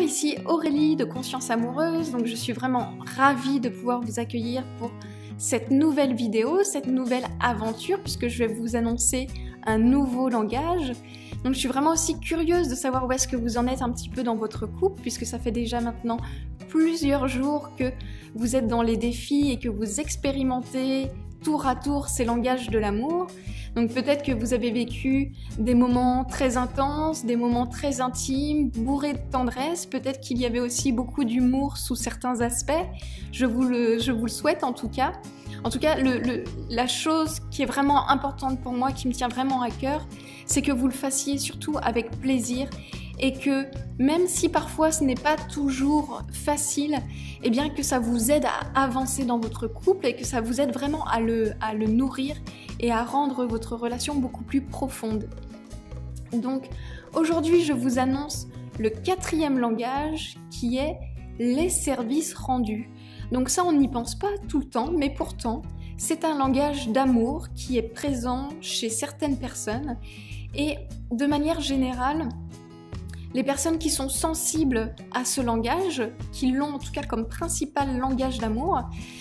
ici Aurélie de Conscience Amoureuse, donc je suis vraiment ravie de pouvoir vous accueillir pour cette nouvelle vidéo, cette nouvelle aventure, puisque je vais vous annoncer un nouveau langage. Donc je suis vraiment aussi curieuse de savoir où est-ce que vous en êtes un petit peu dans votre couple, puisque ça fait déjà maintenant plusieurs jours que vous êtes dans les défis et que vous expérimentez tour à tour ces langages de l'amour. Donc peut-être que vous avez vécu des moments très intenses, des moments très intimes, bourrés de tendresse. Peut-être qu'il y avait aussi beaucoup d'humour sous certains aspects. Je vous le souhaite en tout cas. En tout cas, la chose qui est vraiment importante pour moi, qui me tient vraiment à cœur, c'est que vous le fassiez surtout avec plaisir et que même si parfois ce n'est pas toujours facile, eh bien que ça vous aide à avancer dans votre couple et que ça vous aide vraiment à le nourrir et à rendre votre relation beaucoup plus profonde. Donc aujourd'hui, je vous annonce le 4e langage qui est les services rendus. Donc ça, on n'y pense pas tout le temps, mais pourtant, c'est un langage d'amour qui est présent chez certaines personnes. Et de manière générale, les personnes qui sont sensibles à ce langage, qui l'ont en tout cas comme principal langage d'amour,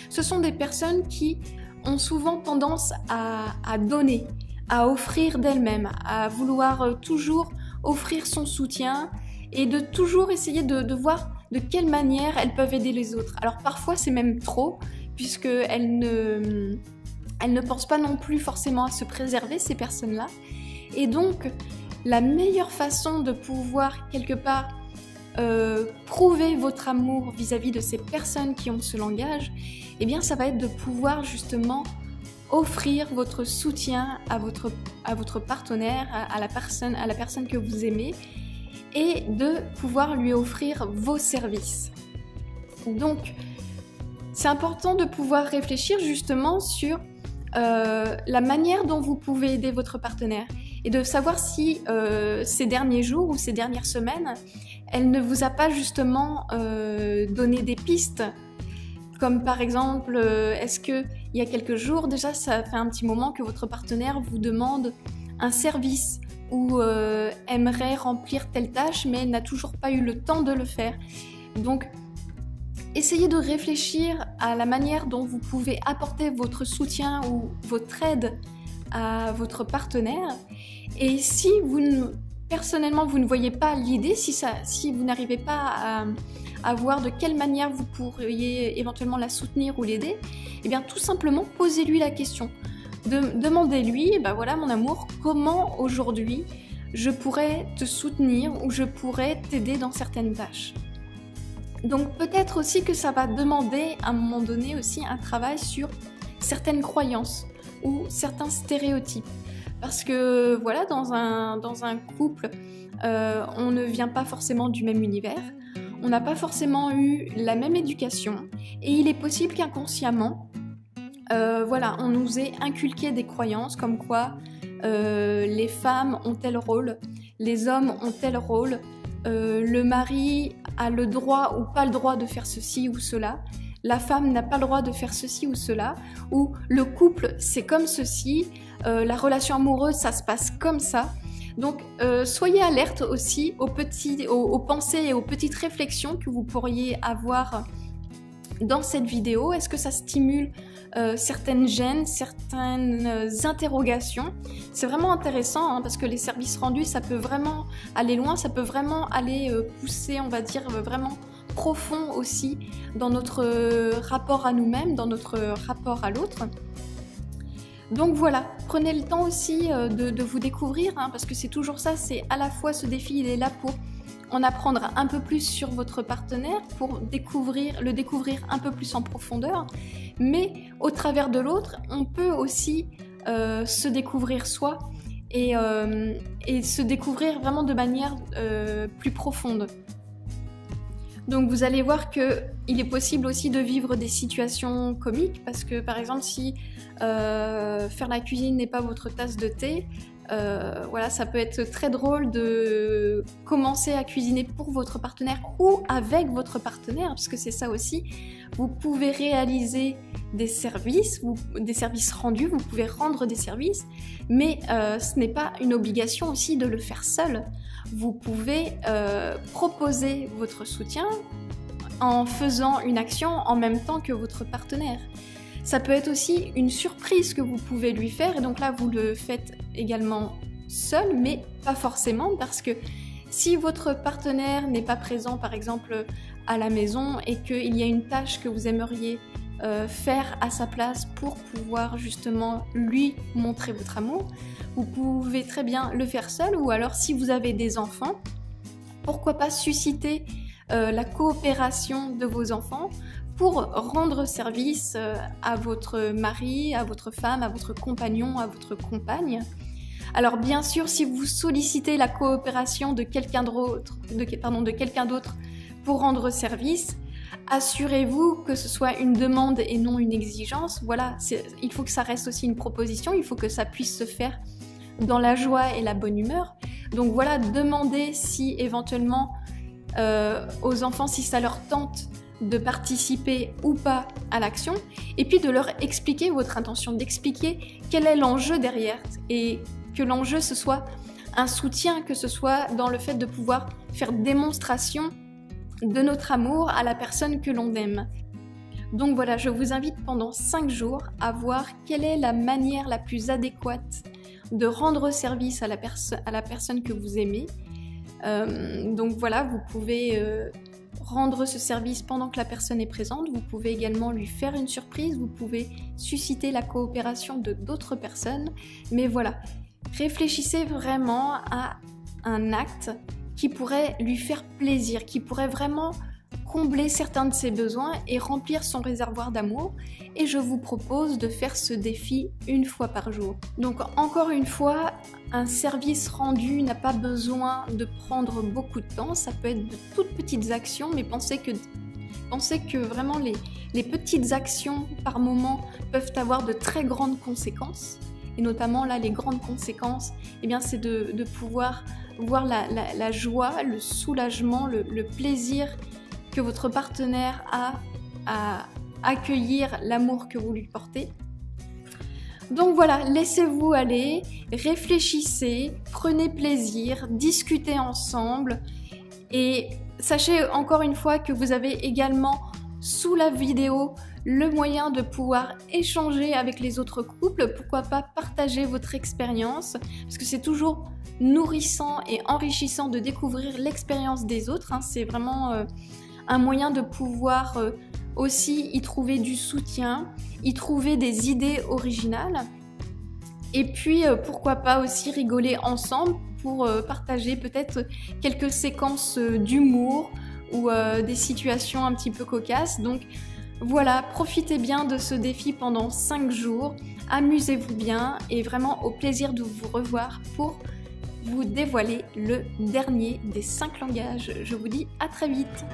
ce sont des personnes qui ont souvent tendance à donner, à offrir d'elles-mêmes, à vouloir toujours offrir son soutien et de toujours essayer de voir de quelle manière elles peuvent aider les autres. Alors parfois c'est même trop, puisqu'elles ne pensent pas non plus forcément à se préserver, ces personnes-là. Et donc, la meilleure façon de pouvoir quelque part prouver votre amour vis-à-vis de ces personnes qui ont ce langage, eh bien ça va être de pouvoir justement offrir votre soutien à votre partenaire, à la personne que vous aimez, et de pouvoir lui offrir vos services. Donc, c'est important de pouvoir réfléchir justement sur la manière dont vous pouvez aider votre partenaire et de savoir si ces derniers jours ou ces dernières semaines, elle ne vous a pas justement donné des pistes. Comme par exemple, est-ce qu'il y a quelques jours déjà, ça fait un petit moment que votre partenaire vous demande un service ou aimerait remplir telle tâche, mais n'a toujours pas eu le temps de le faire. Donc, essayez de réfléchir à la manière dont vous pouvez apporter votre soutien ou votre aide à votre partenaire. Et si personnellement, vous ne voyez pas l'idée, si vous n'arrivez pas à voir de quelle manière vous pourriez éventuellement la soutenir ou l'aider, eh bien tout simplement posez-lui la question. Demandez-lui, bah voilà mon amour, comment aujourd'hui je pourrais te soutenir ou je pourrais t'aider dans certaines tâches. Donc peut-être aussi que ça va demander à un moment donné aussi un travail sur certaines croyances ou certains stéréotypes. Parce que voilà, dans un couple, on ne vient pas forcément du même univers, on n'a pas forcément eu la même éducation et il est possible qu'inconsciemment, on nous ait inculqué des croyances comme quoi les femmes ont tel rôle, les hommes ont tel rôle, le mari a le droit ou pas le droit de faire ceci ou cela, la femme n'a pas le droit de faire ceci ou cela, ou le couple c'est comme ceci, la relation amoureuse ça se passe comme ça. Donc soyez alerte aussi aux pensées et aux petites réflexions que vous pourriez avoir dans cette vidéo. Est-ce que ça stimule certaines gênes, certaines interrogations? C'est vraiment intéressant parce que les services rendus, ça peut vraiment aller loin, ça peut vraiment aller pousser, on va dire, vraiment profond aussi dans notre rapport à nous-mêmes, dans notre rapport à l'autre. Donc voilà, prenez le temps aussi de vous découvrir, parce que c'est toujours ça, c'est à la fois ce défi, il est là pour en apprendre un peu plus sur votre partenaire, pour le découvrir un peu plus en profondeur, mais au travers de l'autre, on peut aussi se découvrir soi et se découvrir vraiment de manière plus profonde. Donc vous allez voir qu'il est possible aussi de vivre des situations comiques, parce que par exemple si faire la cuisine n'est pas votre tasse de thé, ça peut être très drôle de commencer à cuisiner pour votre partenaire ou avec votre partenaire, parce que c'est ça aussi, vous pouvez réaliser des services rendus, vous pouvez rendre des services, mais ce n'est pas une obligation aussi de le faire seul. vous pouvez proposer votre soutien en faisant une action en même temps que votre partenaire. Ça peut être aussi une surprise que vous pouvez lui faire, et donc là vous le faites également seul, mais pas forcément, parce que si votre partenaire n'est pas présent par exemple à la maison et qu'il y a une tâche que vous aimeriez faire à sa place pour pouvoir justement lui montrer votre amour, vous pouvez très bien le faire seul, ou alors si vous avez des enfants, pourquoi pas susciter la coopération de vos enfants pour rendre service à votre mari, à votre femme, à votre compagnon, à votre compagne. Alors bien sûr, si vous sollicitez la coopération de quelqu'un d'autre pour rendre service, assurez-vous que ce soit une demande et non une exigence. Voilà, il faut que ça reste aussi une proposition, il faut que ça puisse se faire dans la joie et la bonne humeur. Donc voilà, demandez si éventuellement aux enfants, si ça leur tente de participer ou pas à l'action, et puis de leur expliquer votre intention, d'expliquer quel est l'enjeu derrière, et que l'enjeu ce soit un soutien, que ce soit dans le fait de pouvoir faire démonstration de notre amour à la personne que l'on aime. Donc voilà, je vous invite pendant 5 jours à voir quelle est la manière la plus adéquate de rendre service à la personne que vous aimez. Donc voilà, vous pouvez rendre ce service pendant que la personne est présente, vous pouvez également lui faire une surprise, vous pouvez susciter la coopération de d'autres personnes, mais voilà, réfléchissez vraiment à un acte qui pourrait lui faire plaisir, qui pourrait vraiment combler certains de ses besoins et remplir son réservoir d'amour, et je vous propose de faire ce défi 1 fois par jour. Donc encore une fois, un service rendu n'a pas besoin de prendre beaucoup de temps, ça peut être de toutes petites actions, mais pensez que vraiment les petites actions par moment peuvent avoir de très grandes conséquences, et notamment là les grandes conséquences, eh bien c'est de pouvoir voir la joie, le soulagement, le plaisir que votre partenaire a à accueillir l'amour que vous lui portez. Donc voilà, laissez-vous aller, réfléchissez, prenez plaisir, discutez ensemble, et sachez encore une fois que vous avez également sous la vidéo le moyen de pouvoir échanger avec les autres couples, pourquoi pas partager votre expérience, parce que c'est toujours nourrissant et enrichissant de découvrir l'expérience des autres, hein. C'est vraiment un moyen de pouvoir aussi y trouver du soutien, y trouver des idées originales, et puis pourquoi pas aussi rigoler ensemble pour partager peut-être quelques séquences d'humour ou des situations un petit peu cocasses. Donc voilà, profitez bien de ce défi pendant 5 jours, amusez-vous bien, et vraiment au plaisir de vous revoir pour vous dévoiler le dernier des 5 langages. Je vous dis à très vite.